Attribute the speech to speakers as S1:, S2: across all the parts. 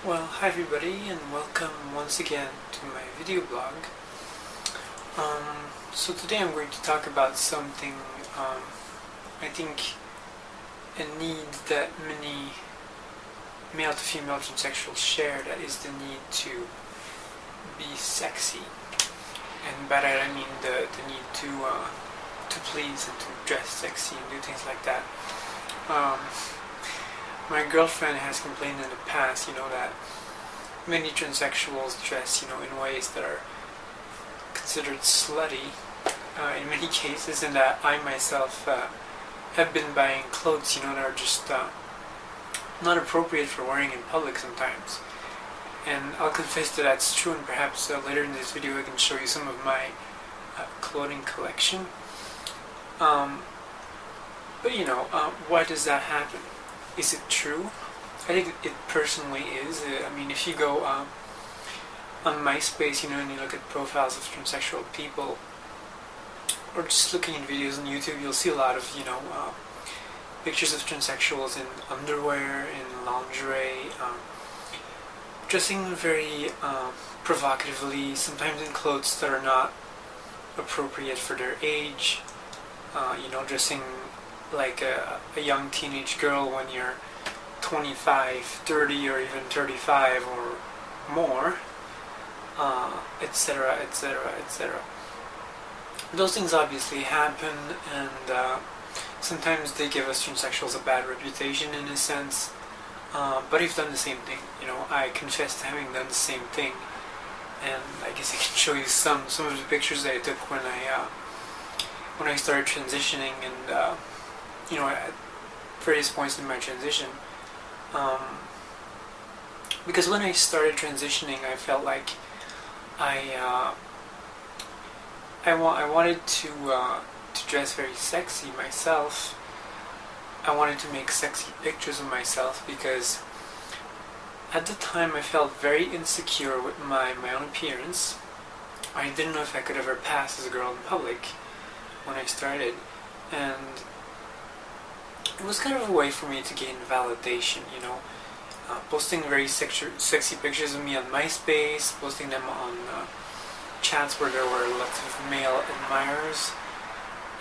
S1: Well, hi everybody, and welcome once again to my video blog. So today I'm going to talk about something, I think a need that many male to female transsexuals share, that is the need to be sexy. And by that I mean the need to please and to dress sexy and do things like that. My girlfriend has complained in the past, that many transsexuals dress, in ways that are considered slutty in many cases, and that I myself have been buying clothes, that are just not appropriate for wearing in public sometimes. And I'll confess that that's true, and perhaps later in this video I can show you some of my clothing collection. But why does that happen? Is it true? I think it personally is. I mean, if you go on MySpace, and you look at profiles of transsexual people, or just looking at videos on YouTube, you'll see a lot of, pictures of transsexuals in underwear, in lingerie, dressing very provocatively, sometimes in clothes that are not appropriate for their age, dressing like a young teenage girl when you're 25, 30, or even 35 or more, etc., etc., etc. Those things obviously happen, and sometimes they give us transsexuals a bad reputation in a sense, but I've done the same thing. I confess to having done the same thing, and I guess I can show you some of the pictures that I took when I started transitioning, and at various points in my transition. Because when I started transitioning, I felt like I wanted to dress very sexy myself. I wanted to make sexy pictures of myself because at the time I felt very insecure with my own appearance. I didn't know if I could ever pass as a girl in public when I started, and it was kind of a way for me to gain validation, posting very sexy pictures of me on MySpace, posting them on chats where there were lots of male admirers,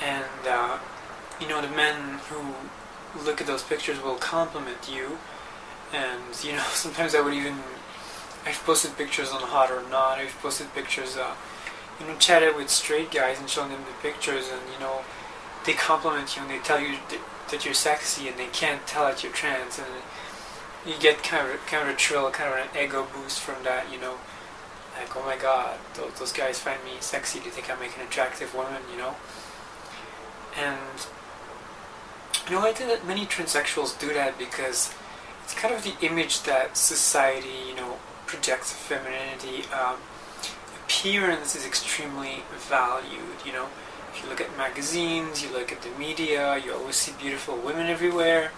S1: and the men who look at those pictures will compliment you, and sometimes I've posted pictures on Hot or Not, I've posted pictures, chatted with straight guys and shown them the pictures, and they compliment you and they tell you that you're sexy, and they can't tell that you're trans, and you get kind of a thrill, kind of an ego boost from that, like, oh my god, those guys find me sexy, they think I make an attractive woman, and I think that many transsexuals do that because it's kind of the image that society, projects of femininity. Appearance is extremely valued, If you look at magazines, you look at the media, you always see beautiful women everywhere,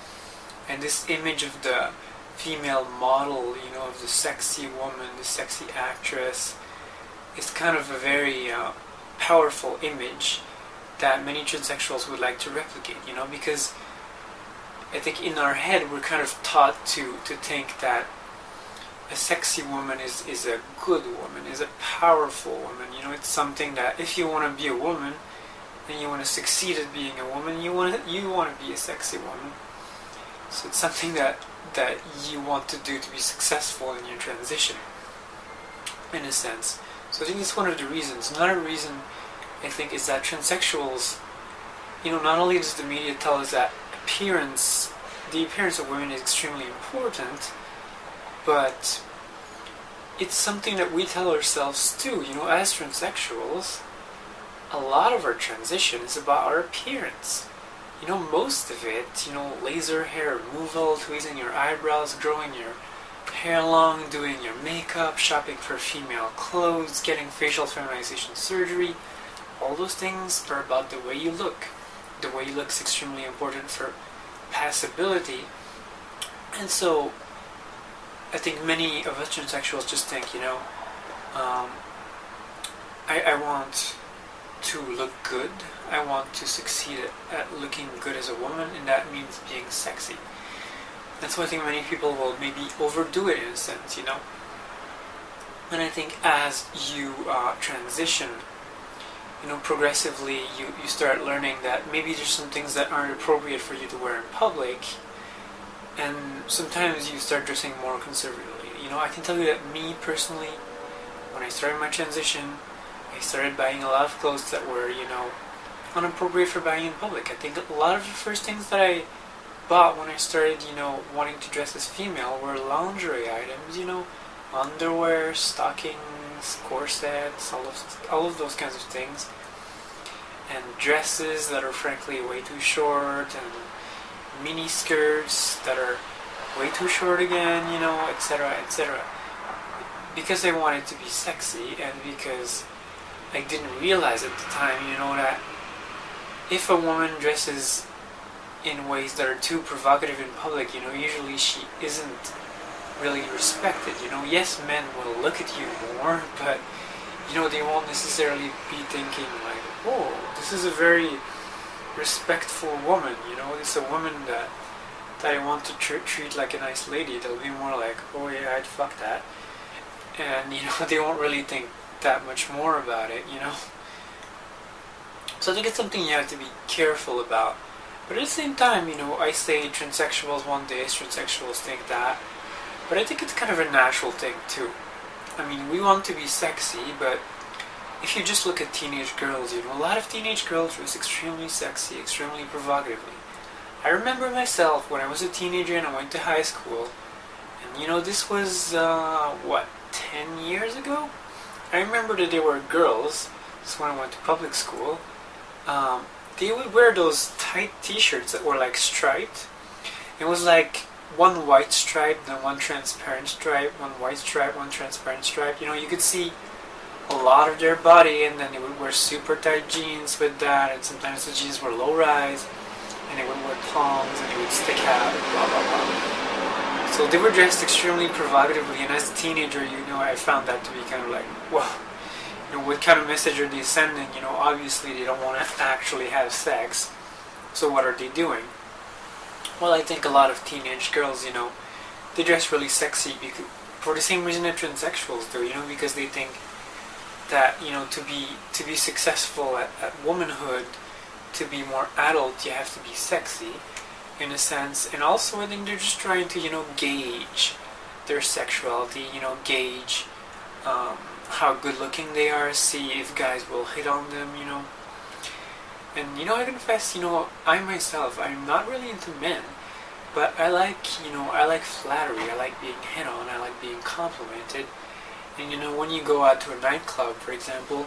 S1: and this image of the female model, of the sexy woman, the sexy actress, is kind of a very powerful image that many transsexuals would like to replicate, because I think in our head we're kind of taught to think that a sexy woman is a good woman, is a powerful woman, it's something that if you want to be a woman, and you want to succeed at being a woman, you want to be a sexy woman. So it's something that you want to do to be successful in your transition, in a sense. So I think it's one of the reasons. Another reason, I think, is that transsexuals, not only does the media tell us that the appearance of women is extremely important, but it's something that we tell ourselves too. As transsexuals, a lot of our transition is about our appearance. Most of it, laser hair removal, tweezing your eyebrows, growing your hair long, doing your makeup, shopping for female clothes, getting facial feminization surgery, all those things are about the way you look. The way you look is extremely important for passability. And so, I think many of us transsexuals just think, I want to look good, I want to succeed at looking good as a woman, and that means being sexy. And so I think many people will maybe overdo it in a sense, you know. And I think as you transition, you know, progressively you start learning that maybe there's some things that aren't appropriate for you to wear in public, and sometimes you start dressing more conservatively. You know, I can tell you that me personally, when I started my transition, I started buying a lot of clothes that were, you know, inappropriate for buying in public. I think a lot of the first things that I bought when I started, you know, wanting to dress as female were lingerie items, you know, underwear, stockings, corsets, all of those kinds of things, and dresses that are frankly way too short, and mini skirts that are way too short again, you know, etc., etc. Because I wanted to be sexy, and because I didn't realize at the time, you know, that if a woman dresses in ways that are too provocative in public, you know, usually she isn't really respected. You know, yes, men will look at you more, but, you know, they won't necessarily be thinking like, oh, this is a very respectful woman, you know, this is a woman that I want to treat like a nice lady. They'll be more like, oh yeah, I'd fuck that. And, you know, they won't really think that much more about it, you know. So I think it's something you have to be careful about. But at the same time, you know, I say transsexuals want this, transsexuals think that. But I think it's kind of a natural thing too. I mean, we want to be sexy, but if you just look at teenage girls, you know, a lot of teenage girls dress extremely sexy, extremely provocatively. I remember myself when I was a teenager and I went to high school, and you know, this was, 10 years ago? I remember that there were girls, this is when I went to public school, they would wear those tight t-shirts that were like striped. It was like one white stripe, then one transparent stripe, one white stripe, one transparent stripe. You know, you could see a lot of their body, and then they would wear super tight jeans with that, and sometimes the jeans were low rise, and they would wear thongs, and they would stick out, and blah blah blah. So they were dressed extremely provocatively, and as a teenager, you know, I found that to be kind of like, well, you know, what kind of message are they sending? You know, obviously they don't want to actually have sex, so what are they doing? Well, I think a lot of teenage girls, you know, they dress really sexy because, for the same reason that transsexuals do, you know, because they think that, you know, to be successful at womanhood, to be more adult, you have to be sexy, in a sense. And also I think they're just trying to, you know, gauge their sexuality, you know, gauge how good looking they are, see if guys will hit on them, you know. And, you know, I confess, you know, I myself, I'm not really into men, but I like, you know, I like flattery, I like being hit on, I like being complimented. And, you know, when you go out to a nightclub, for example,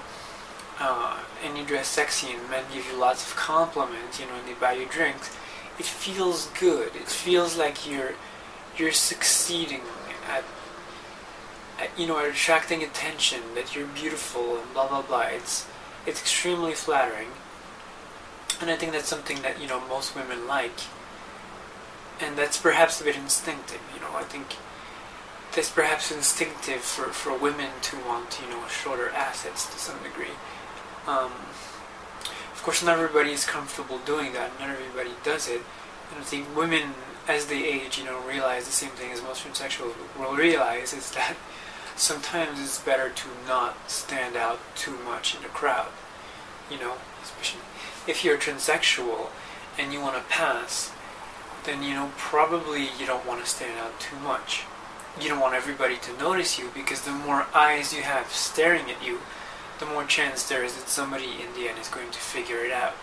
S1: and you dress sexy and men give you lots of compliments, you know, and they buy you drinks, it feels good. It feels like you're succeeding at you know, at attracting attention, that you're beautiful and blah blah blah. It's extremely flattering. And I think that's something that, you know, most women like. And that's perhaps a bit instinctive, you know. I think that's perhaps instinctive for women to want, you know, shorter assets to some degree. Of course, not everybody is comfortable doing that. Not everybody does it. And I think women, as they age, you know, realize the same thing as most transsexuals will realize, is that sometimes it's better to not stand out too much in the crowd. You know, especially if you're transsexual and you want to pass, then, you know, probably you don't want to stand out too much. You don't want everybody to notice you, because the more eyes you have staring at you, the more chance there is that somebody in the end is going to figure it out.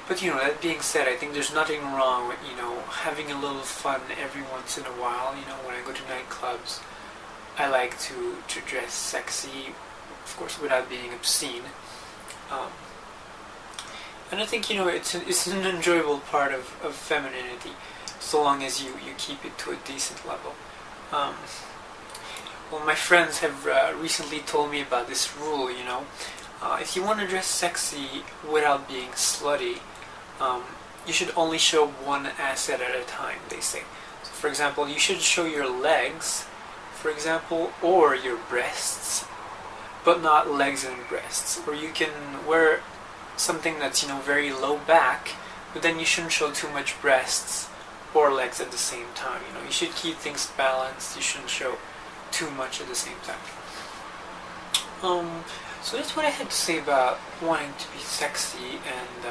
S1: But, you know, that being said, I think there's nothing wrong with, you know, having a little fun every once in a while. You know, when I go to nightclubs, I like to dress sexy, of course, without being obscene. And I think, you know, it's an enjoyable part of femininity, so long as you keep it to a decent level. Well, my friends have recently told me about this rule, you know. If you want to dress sexy without being slutty, you should only show one asset at a time, they say. So, for example, you should show your legs, for example, or your breasts, but not legs and breasts. Or you can wear something that's, you know, very low back, but then you shouldn't show too much breasts or legs at the same time. You know, you should keep things balanced. You shouldn't show too much at the same time. So that's what I had to say about wanting to be sexy and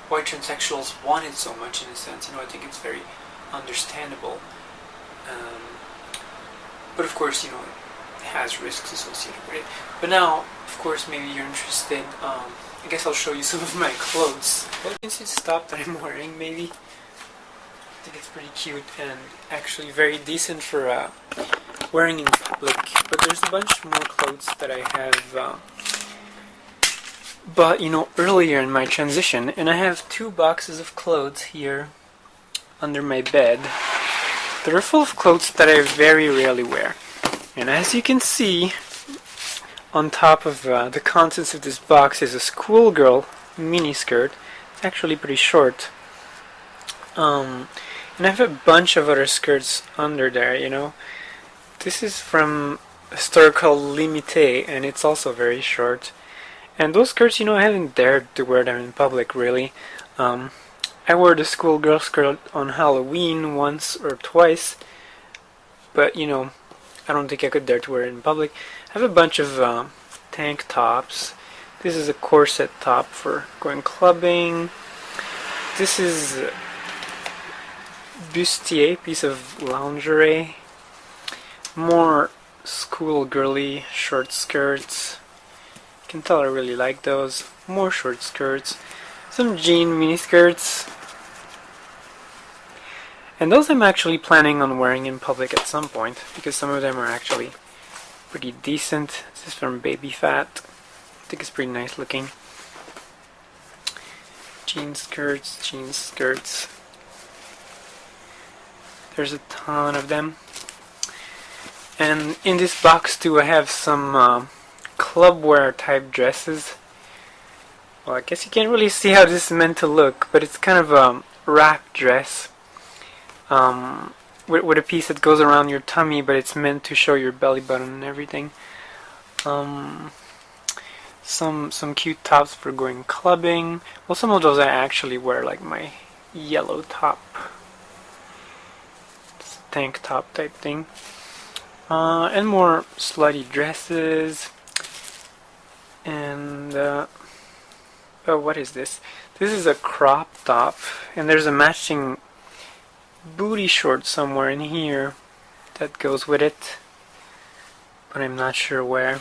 S1: why transsexuals want it so much. In a sense, you know, I think it's very understandable. But of course, you know, it has risks associated with it. But now, of course, maybe you're interested. I guess I'll show you some of my clothes. Well, you can see the top that I'm wearing, maybe. I think it's pretty cute and actually very decent for wearing in public. But there's a bunch more clothes that I have bought, you know, earlier in my transition. And I have 2 boxes of clothes here under my bed. They're full of clothes that I very rarely wear. And as you can see, on top of the contents of this box is a schoolgirl mini skirt. It's actually pretty short. And I have a bunch of other skirts under there, you know. This is from a store called Limité, and it's also very short. And those skirts, you know, I haven't dared to wear them in public, really. I wore the schoolgirl skirt on Halloween once or twice, but, you know, I don't think I could dare to wear it in public. I have a bunch of tank tops. This is a corset top for going clubbing. This is bustier, piece of lingerie. More schoolgirly short skirts. You can tell I really like those. More short skirts. Some jean mini skirts. And those I'm actually planning on wearing in public at some point, because some of them are actually pretty decent. This is from Baby Fat. I think it's pretty nice looking. Jean skirts, jean skirts. There's a ton of them. And in this box too I have some clubwear type dresses. Well, I guess you can't really see how this is meant to look, but it's kind of a wrap dress with a piece that goes around your tummy, but it's meant to show your belly button and everything. Some cute tops for going clubbing. Well, some of those I actually wear, like my yellow top. It's a tank top type thing. And more slutty dresses. And oh, what is this? This is a crop top, and there's a matching booty short somewhere in here that goes with it, but I'm not sure where.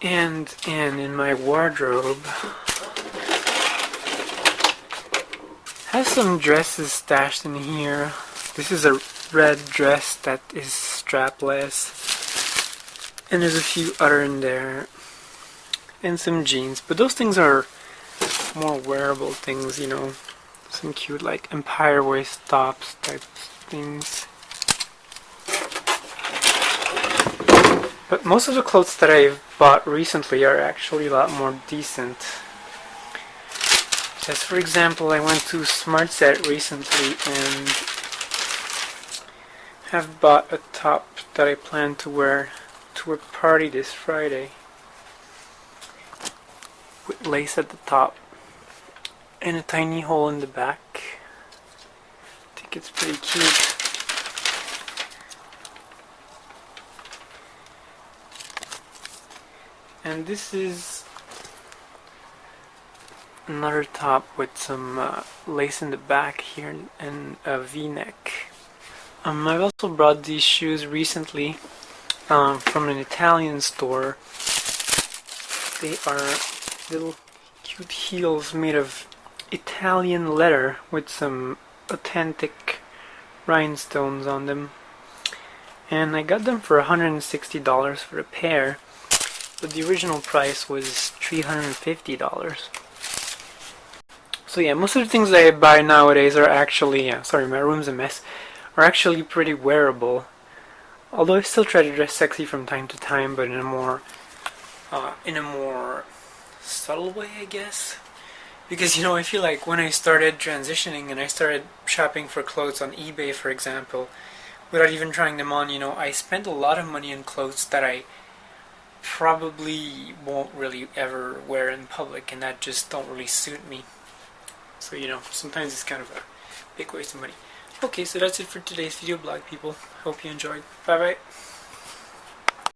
S1: And in my wardrobe I have some dresses stashed in here. This is a red dress that is strapless, and there's a few other in there, and some jeans, but those things are more wearable things, you know, some cute like empire waist tops type things. But most of the clothes that I've bought recently are actually a lot more decent. As for example, I went to Smart Set recently and have bought a top that I plan to wear to a party this Friday, with lace at the top and a tiny hole in the back. I think it's pretty cute. And this is another top with some lace in the back here and a V-neck. I've also brought these shoes recently from an Italian store. They are little cute heels made of Italian leather with some authentic rhinestones on them. And I got them for $160 for a pair, but the original price was $350. So yeah, most of the things that I buy nowadays are actually, sorry, my room's a mess, are actually pretty wearable. Although I still try to dress sexy from time to time, but in a more subtle way, I guess. Because, you know, I feel like when I started transitioning and I started shopping for clothes on eBay, for example, without even trying them on, you know, I spent a lot of money on clothes that I probably won't really ever wear in public, and that just don't really suit me. So, you know, sometimes it's kind of a big waste of money. Okay, so that's it for today's video blog, people. Hope you enjoyed. Bye bye.